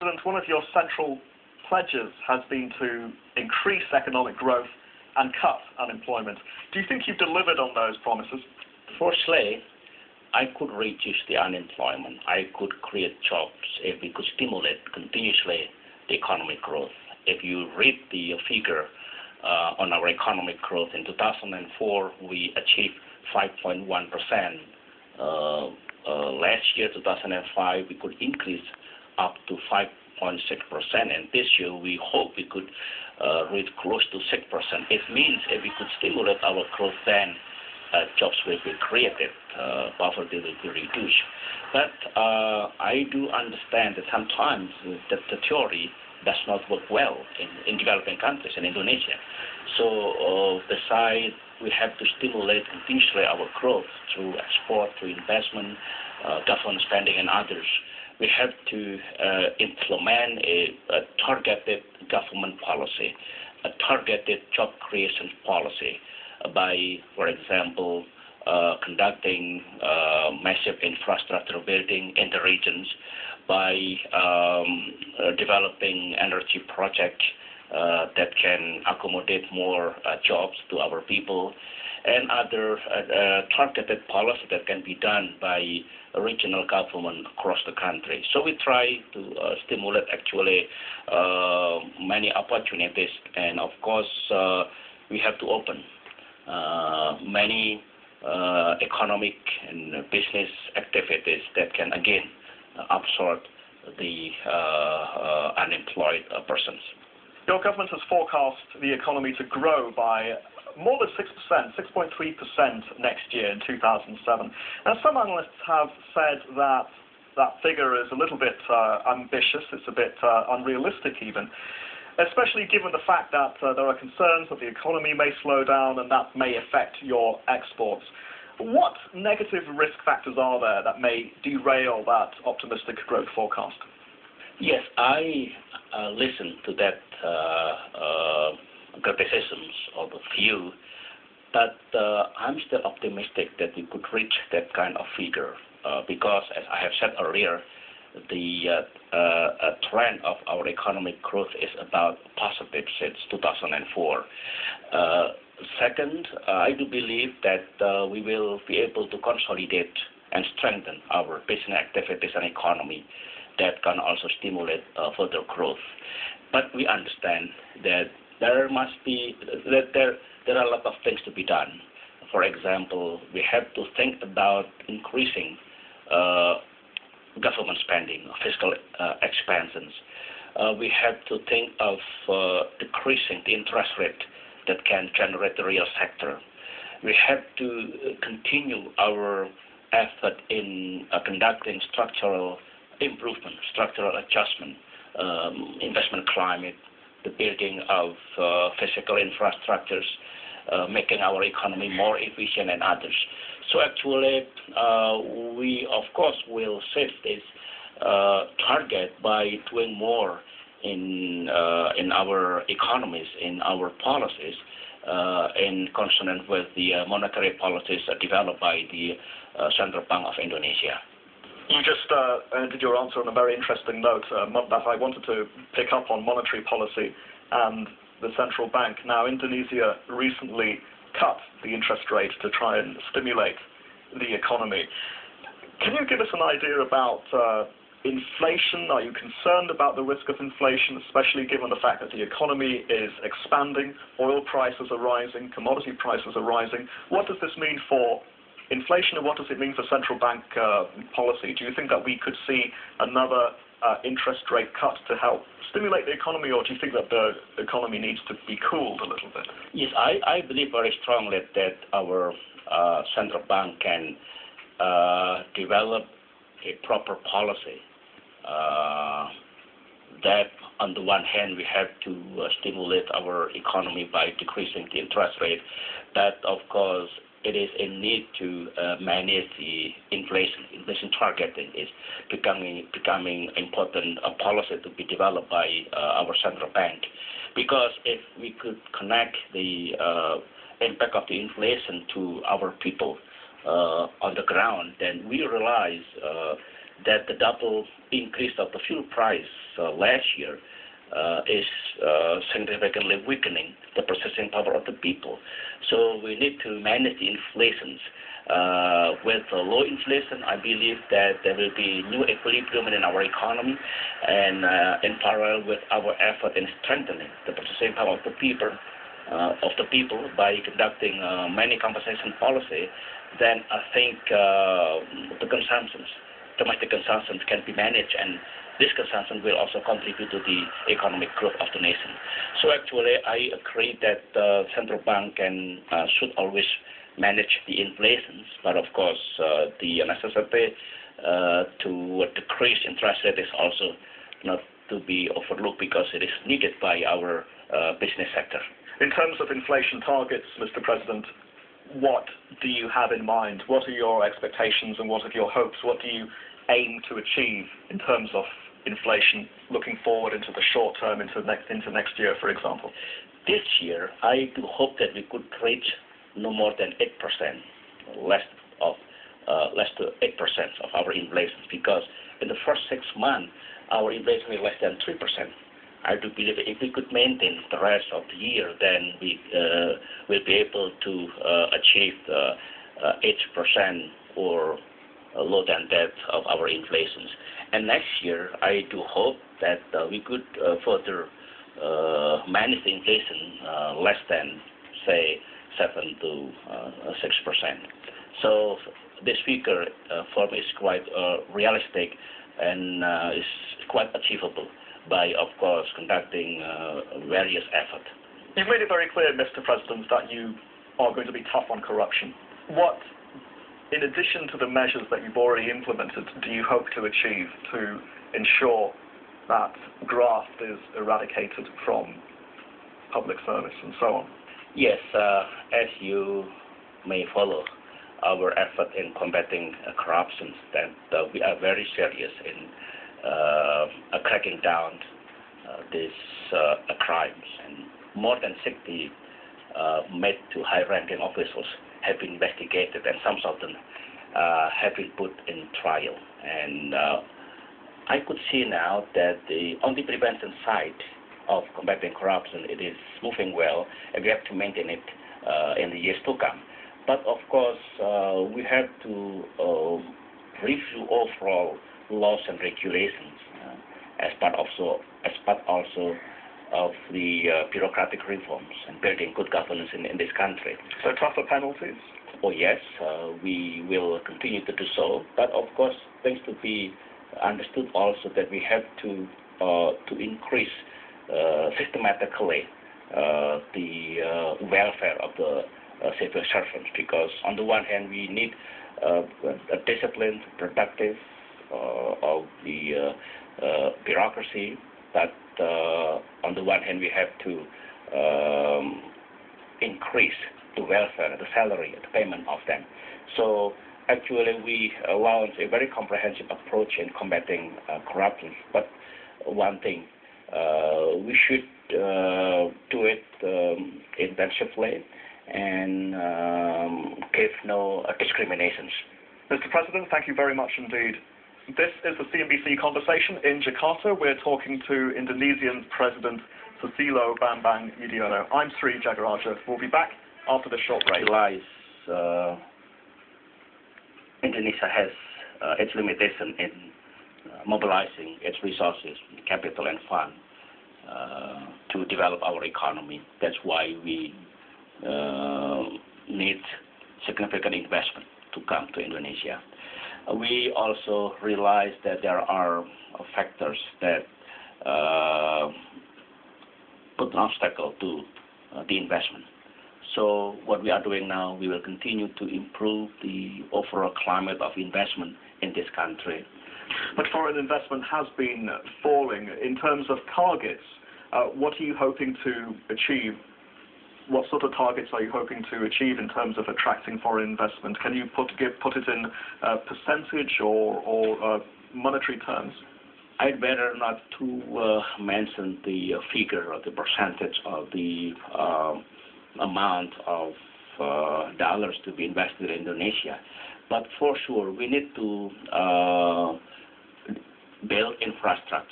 President, one of your central pledges has been to increase economic growth and cut unemployment. Do you think you've delivered on those promises? Firstly, I could reduce the unemployment. I could create jobs if we could stimulate continuously the economic growth. If you read the figure on our economic growth in 2004, we achieved 5.1%. Last year, 2005, we could increase up to 5.6%, and this year we hope we could reach close to 6%. It means if we could stimulate our growth, then jobs will be created, poverty will be reduced. But I do understand that sometimes the theory does not work well in developing countries, in Indonesia. So besides, we have to stimulate continuously our growth through export, through investment, government spending, and others. We have to implement a targeted government policy, a targeted job creation policy by, for example, conducting massive infrastructure building in the regions, by developing energy projects that can accommodate more jobs to our people, and other targeted policy that can be done by regional government across the country. So we try to stimulate actually many opportunities, and of course we have to open many economic and business activities that can again absorb the unemployed persons. Your government has forecast the economy to grow by more than 6%, 6.3% next year in 2007. Now, some analysts have said that that figure is a little bit ambitious, it's a bit unrealistic even, especially given the fact that there are concerns that the economy may slow down and that may affect your exports. What negative risk factors are there that may derail that optimistic growth forecast? Yes, I listened to that criticisms of a few, but I'm still optimistic that we could reach that kind of figure because, as I have said earlier, the trend of our economic growth is about positive since 2004. Second, I do believe that we will be able to consolidate and strengthen our business activities and economy that can also stimulate further growth. But we understand that there are a lot of things to be done. For example, we have to think about increasing government spending, fiscal expansions. We have to think of decreasing the interest rate that can generate the real sector. We have to continue our effort in conducting structural improvement, structural adjustment, investment climate, the building of physical infrastructures, making our economy more efficient, and others. So actually, we of course will set this target by doing more in our economies, in our policies, in consonance with the monetary policies developed by the Central Bank of Indonesia. You just ended your answer on a very interesting note that I wanted to pick up on monetary policy and the central bank. Now, Indonesia recently cut the interest rate to try and stimulate the economy. Can you give us an idea about inflation? Are you concerned about the risk of inflation, especially given the fact that the economy is expanding, oil prices are rising, commodity prices are rising? What does this mean for inflation, and what does it mean for central bank policy? Do you think that we could see another interest rate cut to help stimulate the economy, or do you think that the economy needs to be cooled a little bit? Yes, I believe very strongly that our central bank can develop a proper policy that on the one hand we have to stimulate our economy by decreasing the interest rate, but of course it is a need to manage the inflation. Inflation targeting is becoming important policy to be developed by our central bank, because if we could connect the impact of the inflation to our people on the ground, then we realize that the double increase of the fuel price last year is significantly weakening the purchasing power of the people. So we need to manage the inflations. With low inflation, I believe that there will be new equilibrium in our economy, and in parallel with our effort in strengthening the purchasing power of the people by conducting many compensation policy, then I think domestic consumptions can be managed, and this consumption will also contribute to the economic growth of the nation. So actually, I agree that the central bank should always manage the inflations, but of course, the necessity to decrease interest rate is also not to be overlooked because it is needed by our business sector. In terms of inflation targets, Mr. President, what do you have in mind? What are your expectations and what are your hopes? What do you aim to achieve in terms of inflation looking forward into the short term, into next year, for example? This year, I do hope that we could reach no more than 8%, less to 8% of our inflation, because in the first 6 months, our inflation is less than 3%. I do believe if we could maintain the rest of the year, then we will be able to achieve 8% or lower than that of our inflations. And next year, I do hope that we could further manage the inflation less than, say, 7 to 6%. So this figure for me is quite realistic and is quite achievable by, of course, conducting various efforts. You've made it very clear, Mr. President, that you are going to be tough on corruption. What, in addition to the measures that you've already implemented, do you hope to achieve to ensure that graft is eradicated from public service and so on? Yes, as you may follow our effort in combating corruption, that we are very serious in cracking down these crimes, and more than 60 made to high-ranking officials have been investigated, and some of them have been put in trial. And I could see now that on the prevention side of combating corruption, it is moving well, and we have to maintain it in the years to come. But of course, we have to review overall laws and regulations as part also of the bureaucratic reforms and building good governance in this country. So tougher penalties? Oh yes, we will continue to do so. But of course, things to be understood also that we have to increase systematically the welfare of the civil servants, because on the one hand we need a disciplined, productive of the bureaucracy, but on the one hand we have to increase the welfare, the salary, the payment of them. So actually we launched a very comprehensive approach in combating corruption, but one thing, we should do it intensively and give no discriminations. Mr. President, thank you very much indeed. This is the CNBC Conversation in Jakarta. We're talking to Indonesian President Susilo Bambang Yudhoyono. I'm Sri Jagaraja. We'll be back after this short break. Indonesia has its limitation in mobilizing its resources, capital and fund to develop our economy. That's why we need significant investment to come to Indonesia. We also realize that there are factors that put an obstacle to the investment. So what we are doing now, we will continue to improve the overall climate of investment in this country. But foreign investment has been falling. In terms of targets, what are you hoping to achieve? What sort of targets are you hoping to achieve in terms of attracting foreign investment? Can you put it in percentage or monetary terms? I'd better not to mention the figure or the percentage of the amount of dollars to be invested in Indonesia. But for sure, we need to build infrastructure.